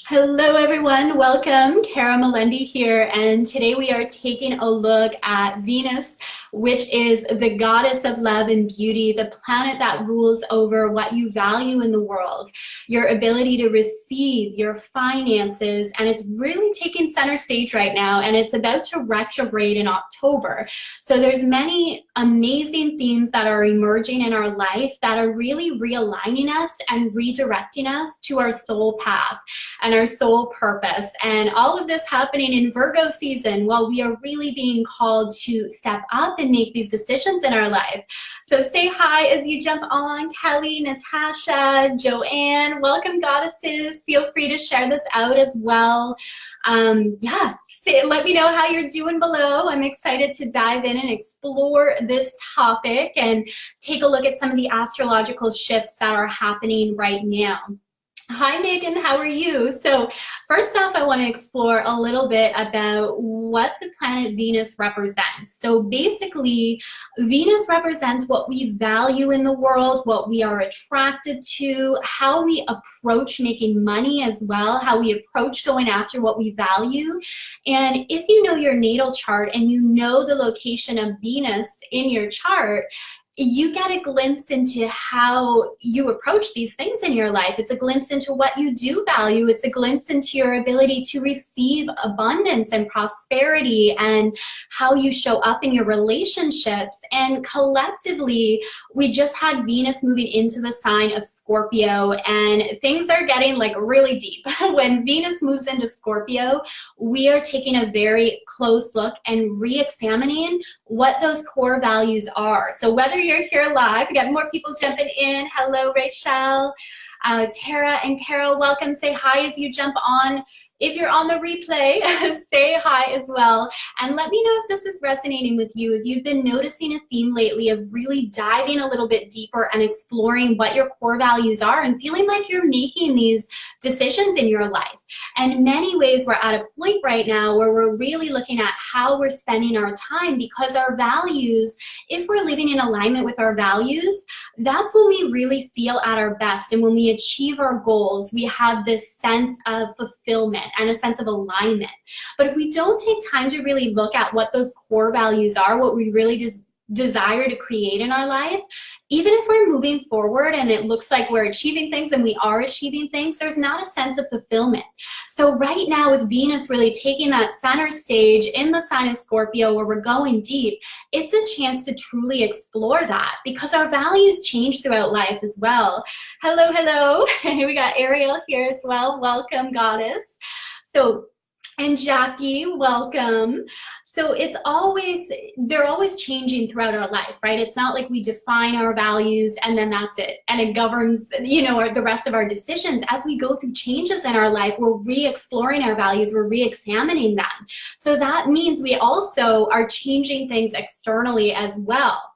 Hello everyone, welcome. Kara Melendi here, and today we are taking a look at Venus, which is the goddess of love and beauty, the planet that rules over what you value in the world, your ability to receive, your finances, and it's really taking center stage right now, and it's about to retrograde in October. So there's many amazing themes that are emerging in our life that are really realigning us and redirecting us to our soul path and our soul purpose. And all of this happening in Virgo season while we are really being called to step up and make these decisions in our life. So say hi as you jump on. Kelly, Natasha, Joanne, welcome goddesses. Feel free to share this out as well. Let me know how you're doing below. I'm excited to dive in and explore this topic and take a look at some of the astrological shifts that are happening right now. Hi Megan, how are you? So first off, I want to explore a little bit about what the planet Venus represents. So basically, Venus represents what we value in the world, what we are attracted to, how we approach making money as well, how we approach going after what we value. And if you know your natal chart and you know the location of Venus in your chart, you get a glimpse into how you approach these things in your life. It's a glimpse into what you do value. It's a glimpse into your ability to receive abundance and prosperity and how you show up in your relationships. And collectively, we just had Venus moving into the sign of Scorpio, and things are getting like really deep. When Venus moves into Scorpio, we are taking a very close look and re-examining what those core values are. So whether you're here live, we got more people jumping in. Hello, Rachel, Tara, and Carol. Welcome. Say hi as you jump on. If you're on the replay, say hi as well. And let me know if this is resonating with you, if you've been noticing a theme lately of really diving a little bit deeper and exploring what your core values are and feeling like you're making these decisions in your life. And in many ways, we're at a point right now where we're really looking at how we're spending our time, because our values, if we're living in alignment with our values, that's when we really feel at our best. And when we achieve our goals, we have this sense of fulfillment and a sense of alignment. But if we don't take time to really look at what those core values are, what we really just desire to create in our life, even if we're moving forward and it looks like we're achieving things and we are achieving things, there's not a sense of fulfillment. So right now with Venus really taking that center stage in the sign of Scorpio where we're going deep, it's a chance to truly explore that, because our values change throughout life as well. Hello, hello. We got Ariel here as well. Welcome, goddess. So, and Jackie, welcome. So they're always changing throughout our life, right? It's not like we define our values and then that's it. And it governs, the rest of our decisions. As we go through changes in our life, we're re-exploring our values, we're re-examining them. So that means we also are changing things externally as well.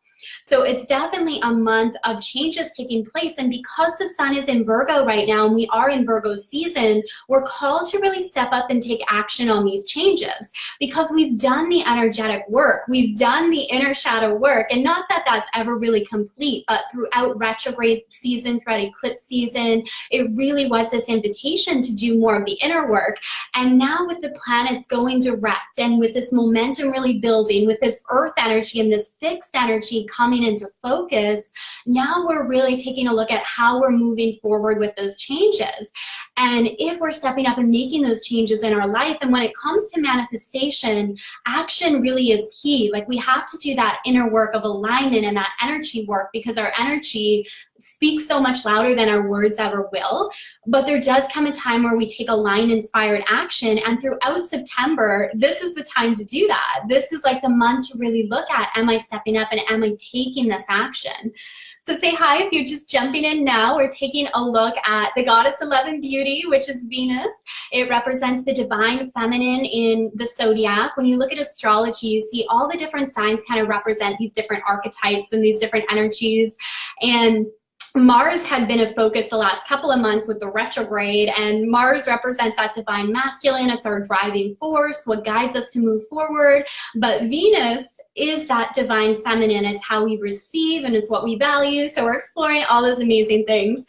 So it's definitely a month of changes taking place. And because the sun is in Virgo right now, and we are in Virgo season, we're called to really step up and take action on these changes, because we've done the energetic work. We've done the inner shadow work. And not that that's ever really complete, but throughout retrograde season, throughout eclipse season, it really was this invitation to do more of the inner work. And now with the planets going direct and with this momentum really building, with this earth energy and this fixed energy coming into focus, now we're really taking a look at how we're moving forward with those changes. And if we're stepping up and making those changes in our life, and when it comes to manifestation, action really is key. Like, we have to do that inner work of alignment and that energy work, because our energy speaks so much louder than our words ever will. But there does come a time where we take aligned-inspired action, and throughout September, this is the time to do that. This is like the month to really look at, am I stepping up and am I taking this action? So say hi if you're just jumping in now. We're taking a look at the goddess of love and beauty, which is Venus. It represents the divine feminine in the zodiac. When you look at astrology, you see all the different signs kind of represent these different archetypes and these different energies. And Mars had been a focus the last couple of months with the retrograde, and Mars represents that divine masculine. It's our driving force, what guides us to move forward. But Venus is that divine feminine. It's how we receive and it's what we value. So we're exploring all those amazing things.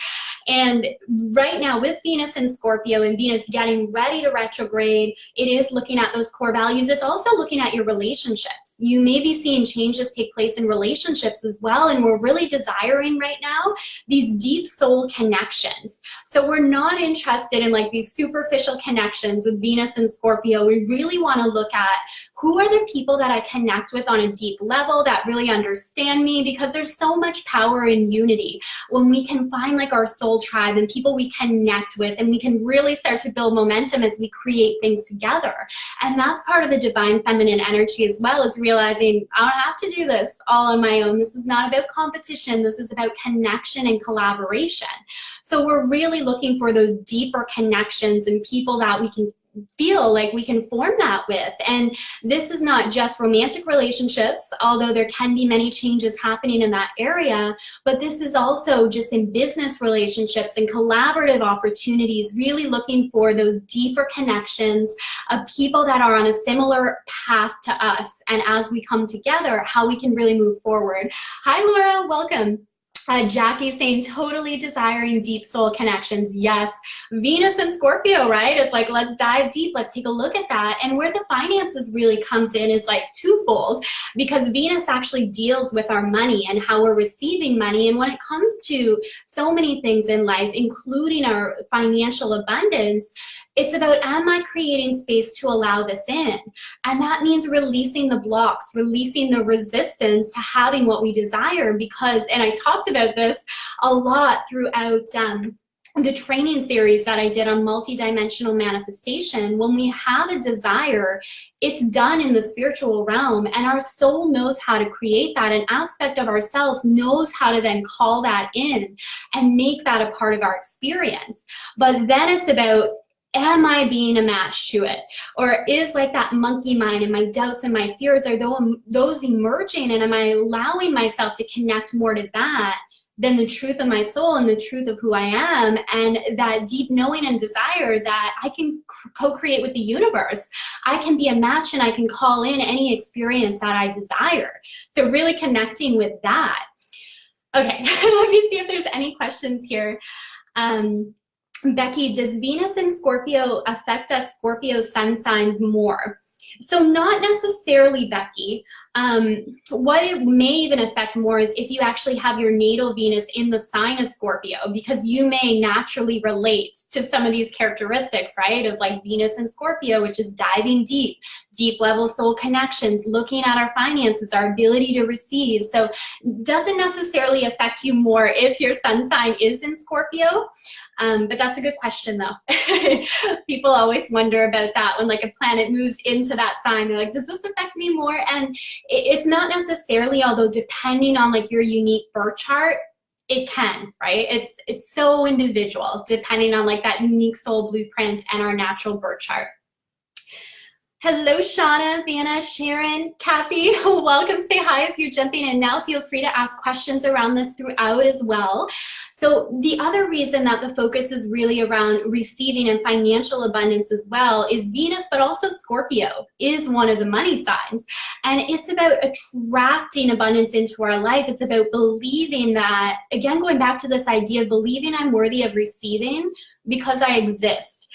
And right now with Venus and Scorpio and Venus getting ready to retrograde, it is looking at those core values. It's also looking at your relationships. You may be seeing changes take place in relationships as well. And we're really desiring right now these deep soul connections. So we're not interested in like these superficial connections with Venus and Scorpio. We really want to look at who are the people that I connect with on a deep level that really understand me, because there's so much power in unity when we can find like our soul tribe and people we connect with, and we can really start to build momentum as we create things together. And that's part of the divine feminine energy as well, is realizing I don't have to do this all on my own. This is not about competition. This is about connection and collaboration. So we're really looking for those deeper connections and people that we can feel like we can form that with. And this is not just romantic relationships, although there can be many changes happening in that area, but this is also just in business relationships and collaborative opportunities, really looking for those deeper connections of people that are on a similar path to us. And as we come together, how we can really move forward. Hi, Laura, welcome. Jackie saying totally desiring deep soul connections. Yes, Venus and Scorpio, right? It's like, let's dive deep. Let's take a look at that. And where the finances really comes in is like twofold, because Venus actually deals with our money and how we're receiving money. And when it comes to so many things in life, including our financial abundance, it's about, am I creating space to allow this in? And that means releasing the blocks, releasing the resistance to having what we desire. Because, and I talked about this a lot throughout the training series that I did on multidimensional manifestation. When we have a desire, it's done in the spiritual realm, and our soul knows how to create that. An aspect of ourselves knows how to then call that in and make that a part of our experience. But then it's about, am I being a match to it? Or is like that monkey mind and my doubts and my fears, are those emerging, and am I allowing myself to connect more to that than the truth of my soul and the truth of who I am, and that deep knowing and desire that I can co-create with the universe. I can be a match and I can call in any experience that I desire. So really connecting with that. Okay, let me see if there's any questions here. Becky, does Venus and Scorpio affect us Scorpio sun signs more? So not necessarily, Becky. What it may even affect more is if you actually have your natal Venus in the sign of Scorpio, because you may naturally relate to some of these characteristics, right? Of like Venus and Scorpio, which is diving deep, deep level soul connections, looking at our finances, our ability to receive. So doesn't necessarily affect you more if your sun sign is in Scorpio. But that's a good question though. People always wonder about that when like a planet moves into that sign. They're like, does this affect me more? And it's not necessarily, although depending on like your unique birth chart, it can, right? It's so individual depending on like that unique soul blueprint and our natural birth chart. Hello, Shauna, Vanna, Sharon, Kathy, welcome. Say hi if you're jumping in now. Feel free to ask questions around this throughout as well. So the other reason that the focus is really around receiving and financial abundance as well is Venus, but also Scorpio is one of the money signs. And it's about attracting abundance into our life. It's about believing that, again, going back to this idea of believing I'm worthy of receiving because I exist.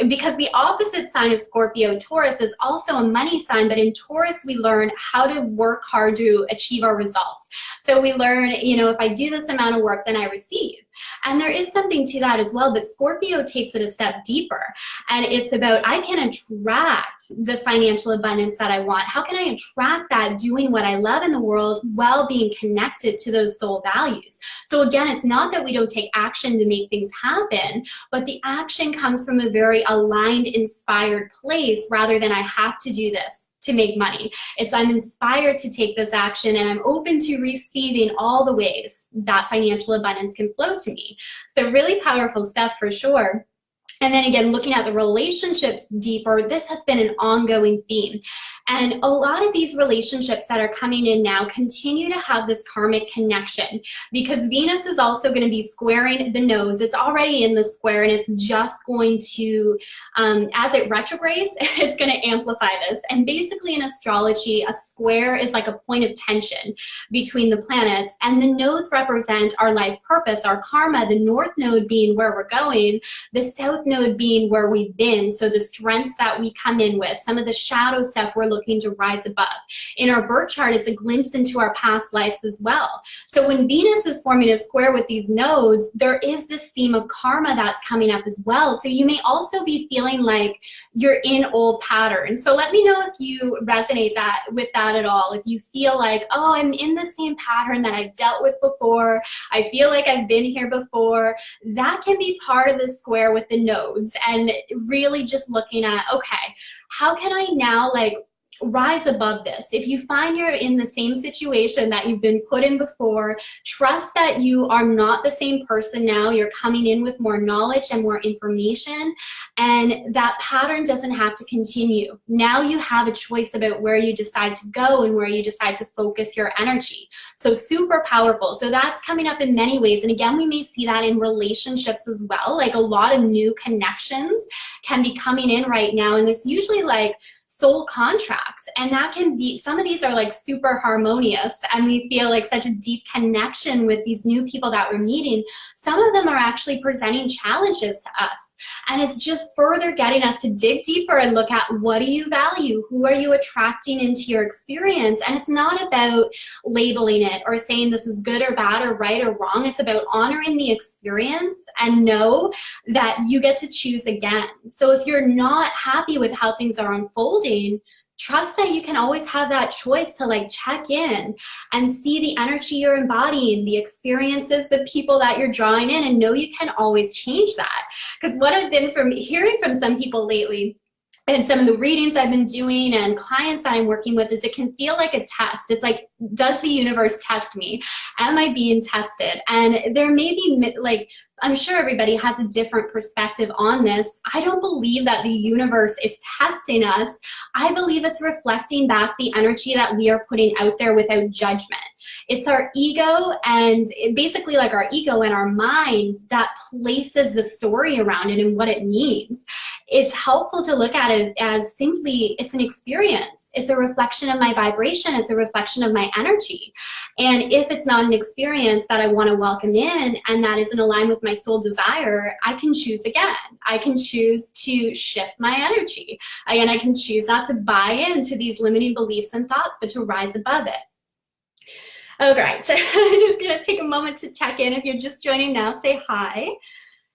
Because the opposite sign of Scorpio, Taurus, is also a money sign, but in Taurus, we learn how to work hard to achieve our results. So we learn, you know, if I do this amount of work, then I receive. And there is something to that as well, but Scorpio takes it a step deeper. And it's about, I can attract the financial abundance that I want. How can I attract that doing what I love in the world while being connected to those soul values? So again, it's not that we don't take action to make things happen, but the action comes from a very aligned, inspired place rather than I have to do this to make money. It's I'm inspired to take this action and I'm open to receiving all the ways that financial abundance can flow to me. So really powerful stuff for sure. And then again, looking at the relationships deeper, this has been an ongoing theme. And a lot of these relationships that are coming in now continue to have this karmic connection, because Venus is also going to be squaring the nodes. It's already in the square, and it's just going to, as it retrogrades, it's going to amplify this. And basically in astrology, a square is like a point of tension between the planets, and the nodes represent our life purpose, our karma, the north node being where we're going, the south node being where we've been. So the strengths that we come in with, some of the shadow stuff we're looking to rise above. In our birth chart, it's a glimpse into our past lives as well. So when Venus is forming a square with these nodes, there is this theme of karma that's coming up as well. So you may also be feeling like you're in old patterns. So let me know if you resonate with that at all. If you feel like, oh, I'm in the same pattern that I've dealt with before, I feel like I've been here before, that can be part of the square with the nodes, and really just looking at, okay, how can I now like rise above this? If you find you're in the same situation that you've been put in before, trust that you are not the same person now. You're coming in with more knowledge and more information, and that pattern doesn't have to continue. Now you have a choice about where you decide to go and where you decide to focus your energy. So super powerful. So that's coming up in many ways. And again, we may see that in relationships as well. Like a lot of new connections can be coming in right now, and it's usually like soul contracts, and that can be, some of these are like super harmonious and we feel like such a deep connection with these new people that we're meeting. Some of them are actually presenting challenges to us, and it's just further getting us to dig deeper and look at, what do you value, who are you attracting into your experience? And it's not about labeling it or saying this is good or bad or right or wrong. It's about honoring the experience and know that you get to choose again. So if you're not happy with how things are unfolding, trust that you can always have that choice to like check in and see the energy you're embodying, the experiences, the people that you're drawing in, and know you can always change that. Because what I've been hearing from some people lately, and some of the readings I've been doing and clients that I'm working with, is it can feel like a test. It's like, does the universe test me? Am I being tested? And there may be, like, I'm sure everybody has a different perspective on this. I don't believe that the universe is testing us. I believe it's reflecting back the energy that we are putting out there without judgment. It's our ego, and basically like our ego and our mind, that places the story around it and what it means. It's helpful to look at it as simply, it's an experience. It's a reflection of my vibration. It's a reflection of my energy. And if it's not an experience that I want to welcome in and that is in alignment with my soul desire, I can choose again. I can choose to shift my energy. Again, I can choose not to buy into these limiting beliefs and thoughts, but to rise above it. All right, I'm just going to take a moment to check in. If you're just joining now, say hi.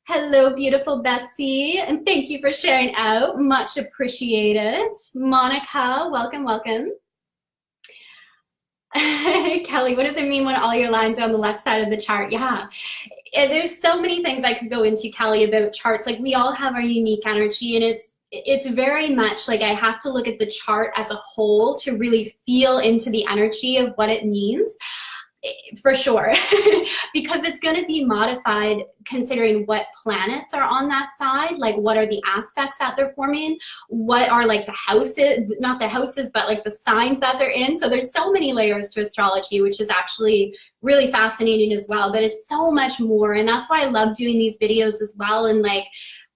Hello, beautiful Betsy, and thank you for sharing out. Much appreciated. Monica, welcome, welcome. Kelly, what does it mean when all your lines are on the left side of the chart? Yeah, there's so many things I could go into, Kelly, about charts. Like, we all have our unique energy, and it's very much like I have to look at the chart as a whole to really feel into the energy of what it means. For sure, because it's going to be modified considering what planets are on that side, like what are the aspects that they're forming, what are like the houses, not the houses, but like the signs that they're in. So there's so many layers to astrology, which is actually really fascinating as well, but it's so much more. And that's why I love doing these videos as well, and like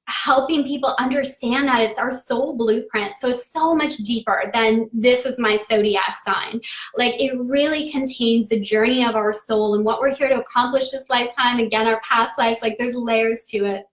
helping people understand that it's our soul blueprint. So it's so much deeper than this is my zodiac sign. Like, it really contains the journey of our soul and what we're here to accomplish this lifetime. Again, our past lives, like there's layers to it.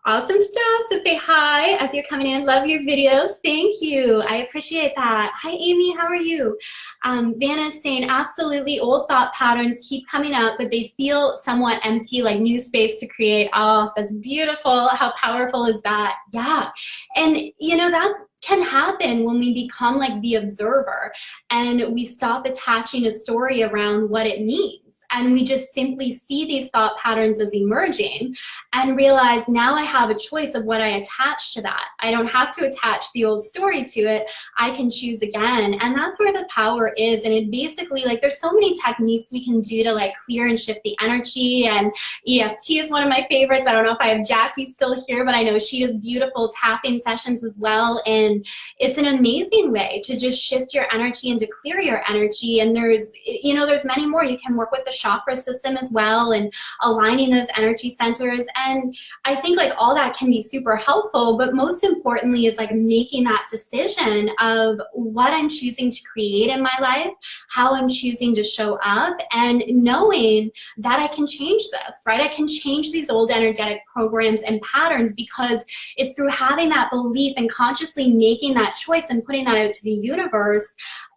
Awesome stuff. So say hi as you're coming in. Love your videos. Thank you. I appreciate that. Hi, Amy. How are you? Vanna's saying, absolutely, old thought patterns keep coming up, but they feel somewhat empty, like new space to create. Oh, that's beautiful. How powerful is that? Yeah. And you know, that can happen when we become like the observer and we stop attaching a story around what it means. And we just simply see these thought patterns as emerging and realize now I have a choice of what I attach to that. I don't have to attach the old story to it. I can choose again. And that's where the power is. And it basically, like, there's so many techniques we can do to like clear and shift the energy. And EFT is one of my favorites. I don't know if I have Jackie still here, but I know she does beautiful tapping sessions as well. And it's an amazing way to just shift your energy and to clear your energy. And there's, you know, there's many more. You can work with the chakra system as well and aligning those energy centers. And I think like all that can be super helpful, but most importantly is like making that decision of what I'm choosing to create in my life, how I'm choosing to show up, and knowing that I can change this, right? I can change these old energetic programs and patterns because it's through having that belief and consciously making that choice and putting that out to the universe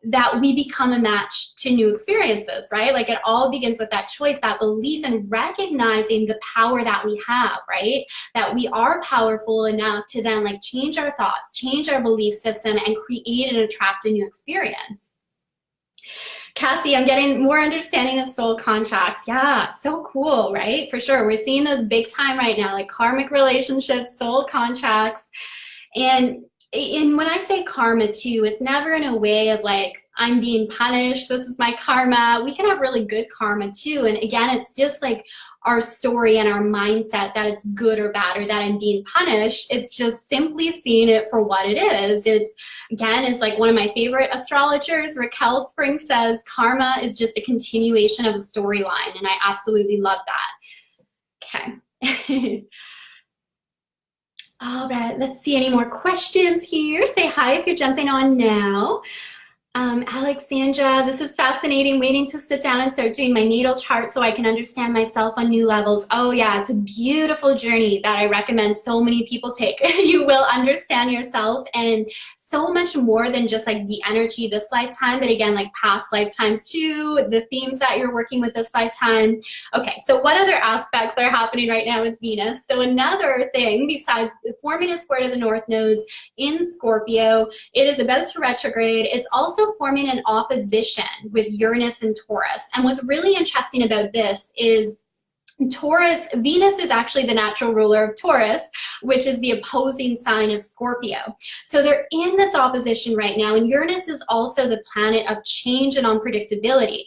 that we become a match to new experiences, right? Like it all begins with that choice, that belief, and recognizing the power that we have, right? That we are powerful enough to then like change our thoughts, change our belief system, and create and attract a new experience. Kathy, I'm getting more understanding of soul contracts. Yeah, so cool, right? For sure. We're seeing those big time right now, like karmic relationships, soul contracts. And when I say karma too, it's never in a way of like, I'm being punished, this is my karma. We can have really good karma too. And again, it's just like our story and our mindset that it's good or bad or that I'm being punished. It's just simply seeing it for what it is. It's, again, it's like one of my favorite astrologers, Raquel Spring, says karma is just a continuation of a storyline. And I absolutely love that. Okay. All right, let's see any more questions here. Say hi if you're jumping on now. Alexandra, this is fascinating, waiting to sit down and start doing my natal chart so I can understand myself on new levels. Oh yeah, it's a beautiful journey that I recommend so many people take. You will understand yourself and so much more than just like the energy this lifetime, but again, like past lifetimes too, the themes that you're working with this lifetime. Okay, so what other aspects are happening right now with Venus? So another thing besides forming a square to the north nodes in Scorpio, it is about to retrograde. It's also forming an opposition with Uranus and Taurus. And what's really interesting about this is Taurus, Venus is actually the natural ruler of Taurus, which is the opposing sign of Scorpio. So they're in this opposition right now, and Uranus is also the planet of change and unpredictability.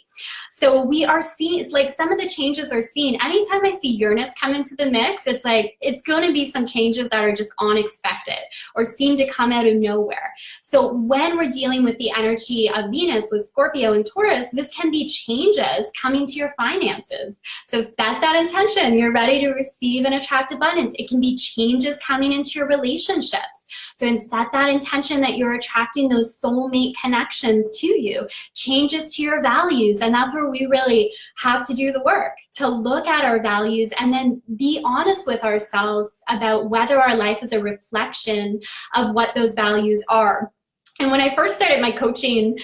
So we are seeing, it's like some of the changes are seen. Anytime I see Uranus come into the mix, it's like, it's going to be some changes that are just unexpected or seem to come out of nowhere. So when we're dealing with the energy of Venus with Scorpio and Taurus, this can be changes coming to your finances. So set that intention. You're ready to receive and attract abundance. It can be changes coming into your relationships. So and set that intention that you're attracting those soulmate connections to you, changes to your values. And that's where we really have to do the work, to look at our values and then be honest with ourselves about whether our life is a reflection of what those values are. And when I first started my coaching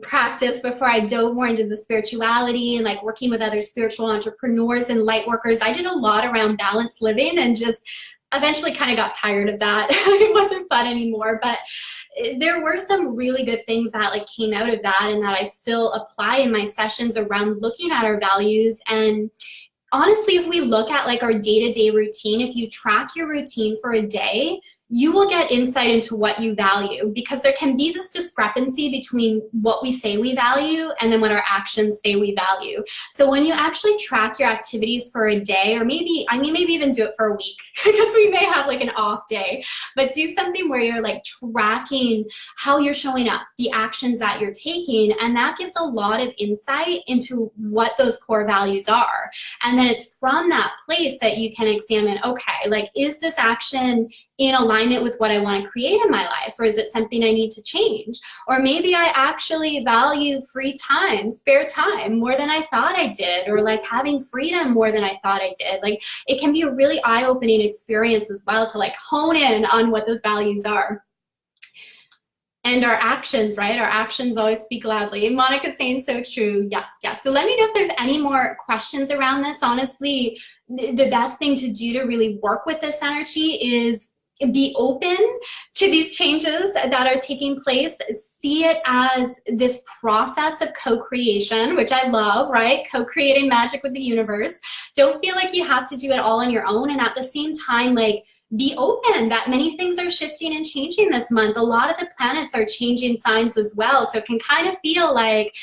practice, before I dove more into the spirituality and like working with other spiritual entrepreneurs and light workers, I did a lot around balanced living and just eventually kind of got tired of that. It wasn't fun anymore, but there were some really good things that like came out of that and that I still apply in my sessions around looking at our values. And honestly, if we look at like our day-to-day routine, if you track your routine for a day, you will get insight into what you value, because there can be this discrepancy between what we say we value and then what our actions say we value. So when you actually track your activities for a day, or maybe even do it for a week, because we may have like an off day, but do something where you're like tracking how you're showing up, the actions that you're taking, and that gives a lot of insight into what those core values are. And then it's from that place that you can examine, okay, like, is this action in alignment with what I want to create in my life, or is it something I need to change? Or maybe I actually value free time, spare time more than I thought I did, or like having freedom more than I thought I did. Like, it can be a really eye-opening experience as well to like hone in on what those values are. And our actions, right? Our actions always speak loudly. And Monica's saying so true. Yes, yes. So let me know if there's any more questions around this. Honestly, the best thing to do to really work with this energy is be open to these changes that are taking place. See it as this process of co-creation, which I love, right? Co-creating magic with the universe. Don't feel like you have to do it all on your own. And at the same time, like, be open that many things are shifting and changing this month. A lot of the planets are changing signs as well. So it can kind of feel like,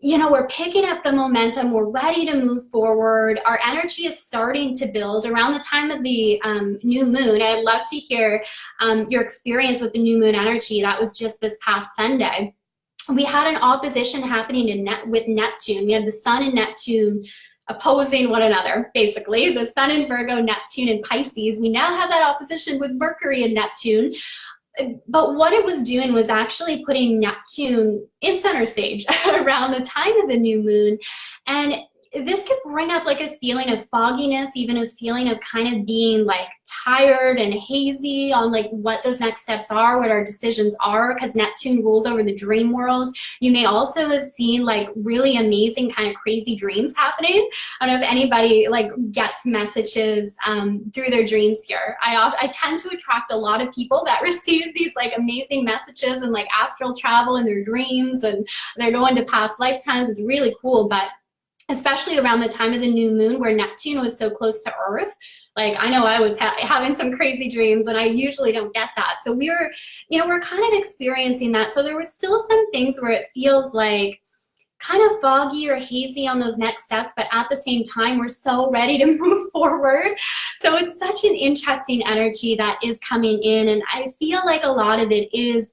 you know, we're picking up the momentum, we're ready to move forward. Our energy is starting to build around the time of the new moon. I'd love to hear your experience with the new moon energy. That was just this past Sunday. We had an opposition happening with Neptune. We had the sun and Neptune opposing one another, basically. The sun in Virgo, Neptune in Pisces. We now have that opposition with Mercury and Neptune. But what it was doing was actually putting Neptune in center stage around the time of the new moon. And this could bring up like a feeling of fogginess, even a feeling of kind of being like tired and hazy on like what those next steps are, what our decisions are, because Neptune rules over the dream world. You may also have seen like really amazing kind of crazy dreams happening. I don't know if anybody like gets messages through their dreams here. I tend to attract a lot of people that receive these like amazing messages and like astral travel in their dreams, and they're going to past lifetimes. It's really cool. But especially around the time of the new moon where Neptune was so close to Earth, like I know I was having some crazy dreams, and I usually don't get that. So we're kind of experiencing that. So there was still some things where it feels like kind of foggy or hazy on those next steps, but at the same time, we're so ready to move forward. So it's such an interesting energy that is coming in, and I feel like a lot of it is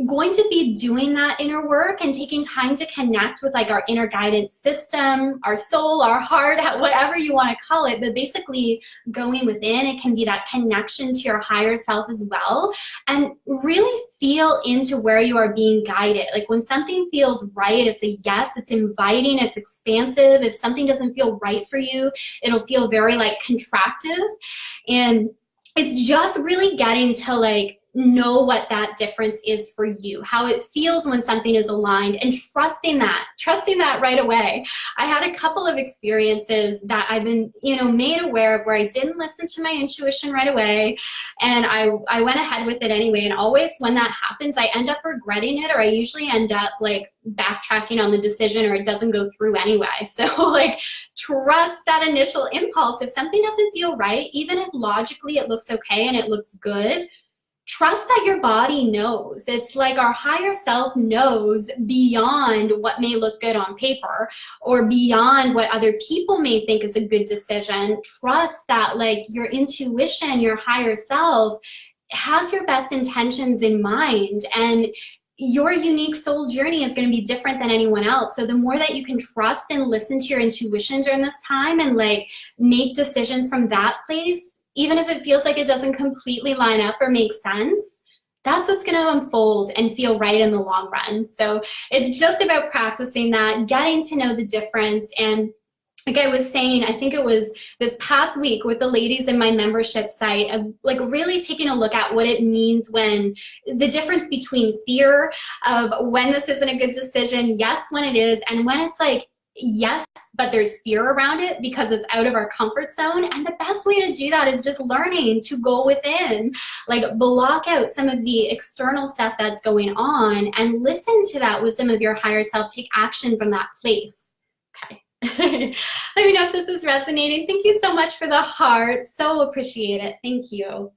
going to be doing that inner work and taking time to connect with like our inner guidance system, our soul, our heart, whatever you want to call it, but basically going within. It can be that connection to your higher self as well, and really feel into where you are being guided. Like when something feels right, it's a yes, it's inviting, it's expansive. If something doesn't feel right for you, it'll feel very like contractive. And it's just really getting to like know what that difference is for you, how it feels when something is aligned, and trusting that right away. I had a couple of experiences that I've been, made aware of where I didn't listen to my intuition right away, and I went ahead with it anyway. And always when that happens, I end up regretting it, or I usually end up like backtracking on the decision, or it doesn't go through anyway. So like trust that initial impulse. If something doesn't feel right, even if logically it looks okay and it looks good, trust that your body knows. It's like our higher self knows beyond what may look good on paper or beyond what other people may think is a good decision. Trust that like your intuition, your higher self has your best intentions in mind, and your unique soul journey is going to be different than anyone else. So the more that you can trust and listen to your intuition during this time and like make decisions from that place, even if it feels like it doesn't completely line up or make sense, that's what's going to unfold and feel right in the long run. So it's just about practicing that, getting to know the difference. And like I was saying, I think it was this past week with the ladies in my membership site, of like really taking a look at what it means when the difference between fear of when this isn't a good decision, yes, when it is, and when it's like, yes, but there's fear around it because it's out of our comfort zone. And the best way to do that is just learning to go within, like block out some of the external stuff that's going on and listen to that wisdom of your higher self, take action from that place. Okay. Let me know if this is resonating. Thank you so much for the heart. So appreciate it. Thank you.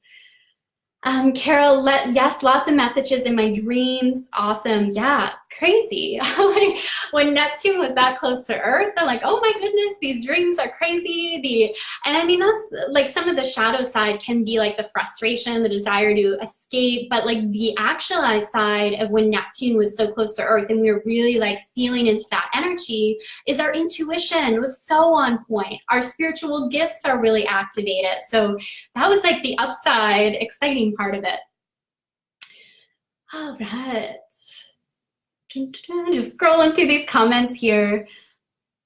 Carol, yes, lots of messages in my dreams. Awesome. Yeah, crazy. Like when Neptune was that close to Earth, I'm like, oh my goodness, these dreams are crazy. And I mean, that's like some of the shadow side can be like the frustration, the desire to escape, but like the actualized side of when Neptune was so close to Earth and we were really like feeling into that energy is our intuition was so on point. Our spiritual gifts are really activated. So that was like the upside, exciting part of it. All right. Just scrolling through these comments here.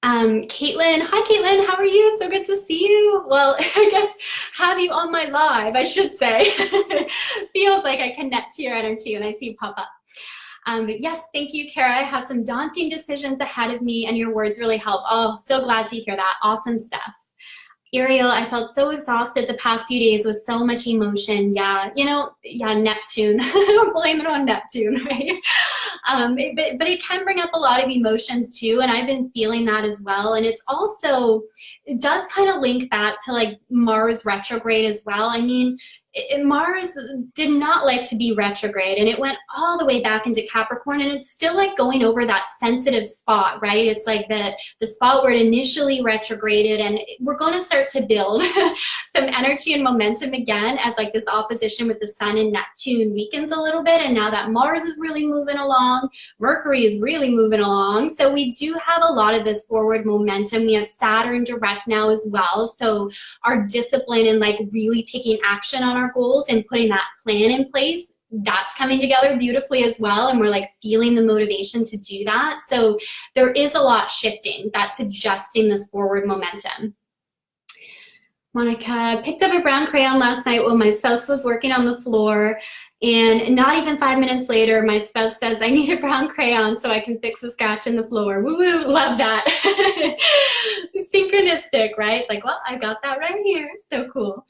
Caitlin, hi Caitlin, how are you? It's so good to see you. Well, I guess have you on my live, I should say. Feels like I connect to your energy when I see you pop up. But yes, thank you, Kara. I have some daunting decisions ahead of me and your words really help. Oh, so glad to hear that. Awesome stuff. Ariel, I felt so exhausted the past few days with so much emotion. Yeah, yeah, Neptune. Blame it on Neptune, right? But it can bring up a lot of emotions too, and I've been feeling that as well. And it does kind of link back to like Mars retrograde as well. I mean, Mars did not like to be retrograde, and it went all the way back into Capricorn, and it's still like going over that sensitive spot, right? It's like the spot where it initially retrograded, and we're going to start to build some energy and momentum again as like this opposition with the Sun and Neptune weakens a little bit, and now that Mars is really moving along, Mercury is really moving along, so we do have a lot of this forward momentum. We have Saturn direct now as well, so our discipline and like really taking action on our goals and putting that plan in place, that's coming together beautifully as well, and we're like feeling the motivation to do that. So there is a lot shifting that's suggesting this forward momentum. Monica, picked up a brown crayon last night while my spouse was working on the floor, and not even 5 minutes later, my spouse says, I need a brown crayon so I can fix a scratch in the floor. Woo woo, love that. Synchronistic, right? It's like, well, I got that right here. So cool.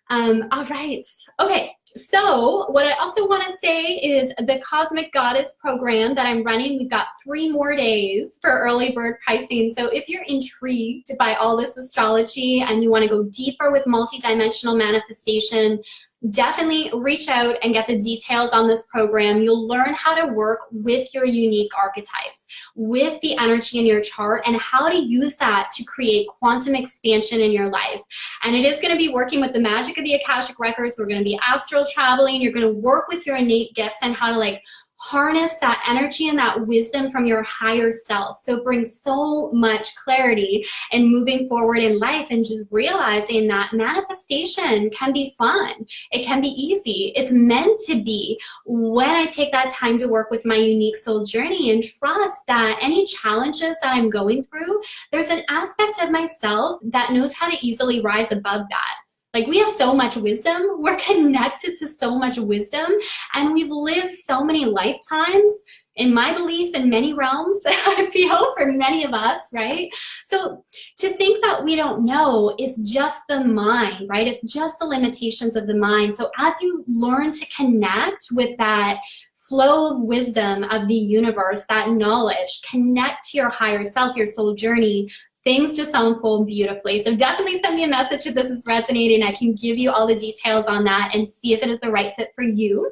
All right. Okay. So what I also want to say is the Cosmic Goddess program that I'm running, we've got 3 more days for early bird pricing. So if you're intrigued by all this astrology and you want to go deeper with multidimensional manifestation, definitely reach out and get the details on this program. You'll learn how to work with your unique archetypes, with the energy in your chart, and how to use that to create quantum expansion in your life. And it is going to be working with the magic of the Akashic Records. We're going to be astral traveling. You're going to work with your innate gifts and how to like harness that energy and that wisdom from your higher self. So it brings so much clarity and moving forward in life, and just realizing that manifestation can be fun. It can be easy. It's meant to be when I take that time to work with my unique soul journey and trust that any challenges that I'm going through, there's an aspect of myself that knows how to easily rise above that. Like, we have so much wisdom, we're connected to so much wisdom, and we've lived so many lifetimes, in my belief, in many realms, I feel, for many of us, right? So to think that we don't know is just the mind, right? It's just the limitations of the mind. So as you learn to connect with that flow of wisdom of the universe, that knowledge, connect to your higher self, your soul journey, things just unfold beautifully. So definitely send me a message if this is resonating. I can give you all the details on that and see if it is the right fit for you.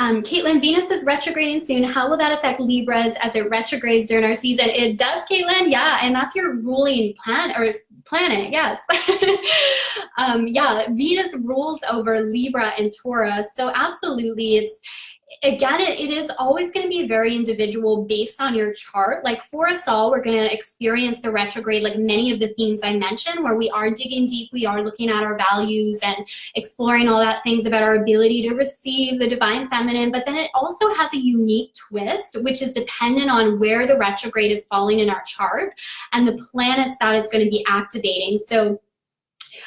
Caitlin, Venus is retrograding soon. How will that affect Libras as it retrogrades during our season? It does, Caitlin, yeah, and that's your ruling planet, yes. Yeah, Venus rules over Libra and Taurus, so absolutely, again, it is always going to be very individual based on your chart. Like for us all, we're going to experience the retrograde, like many of the themes I mentioned, where we are digging deep, we are looking at our values and exploring all that things about our ability to receive the divine feminine. But then it also has a unique twist, which is dependent on where the retrograde is falling in our chart and the planets that it's going to be activating. So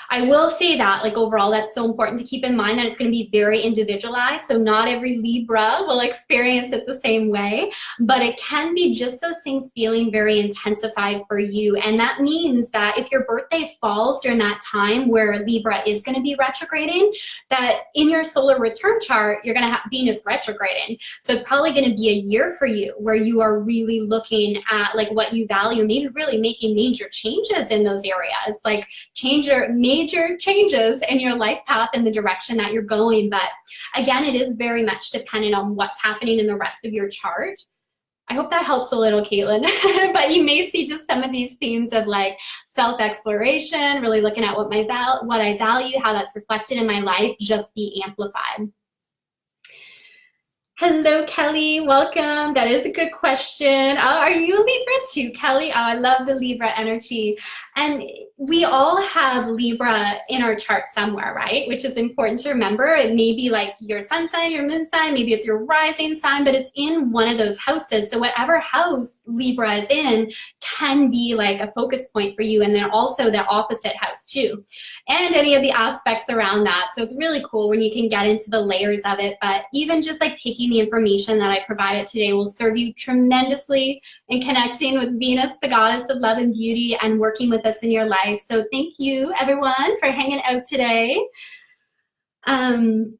I will say that, like, overall, that's so important to keep in mind that it's going to be very individualized. So not every Libra will experience it the same way, but it can be just those things feeling very intensified for you. And that means that if your birthday falls during that time where Libra is going to be retrograding, that in your solar return chart, you're going to have Venus retrograding. So it's probably going to be a year for you where you are really looking at like what you value, maybe really making major changes in those areas, like major changes in your life path and the direction that you're going. But again, it is very much dependent on what's happening in the rest of your chart. I hope that helps a little, Caitlin. But you may see just some of these themes of like self-exploration, really looking at what I value, how that's reflected in my life, just be amplified. Hello, Kelly. Welcome. That is a good question. Are you a Libra too, Kelly? Oh, I love the Libra energy. And we all have Libra in our chart somewhere, right? Which is important to remember. It may be like your sun sign, your moon sign, maybe it's your rising sign, but it's in one of those houses. So whatever house Libra is in can be like a focus point for you. And then also the opposite house too. And any of the aspects around that. So it's really cool when you can get into the layers of it. But even just like taking taking the information that I provided today will serve you tremendously in connecting with Venus, the goddess of love and beauty, and working with us in your life. So thank you, everyone, for hanging out today. And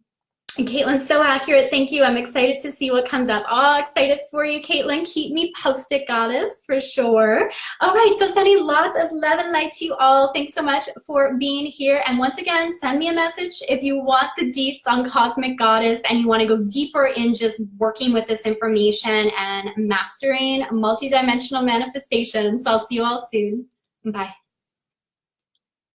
Caitlin's so accurate. Thank you. I'm excited to see what comes up. All excited for you, Caitlin. Keep me posted, goddess, for sure. All right, so sending lots of love and light to you all. Thanks so much for being here. And once again, send me a message if you want the deets on Cosmic Goddess and you want to go deeper in just working with this information and mastering multidimensional manifestations. So I'll see you all soon. Bye.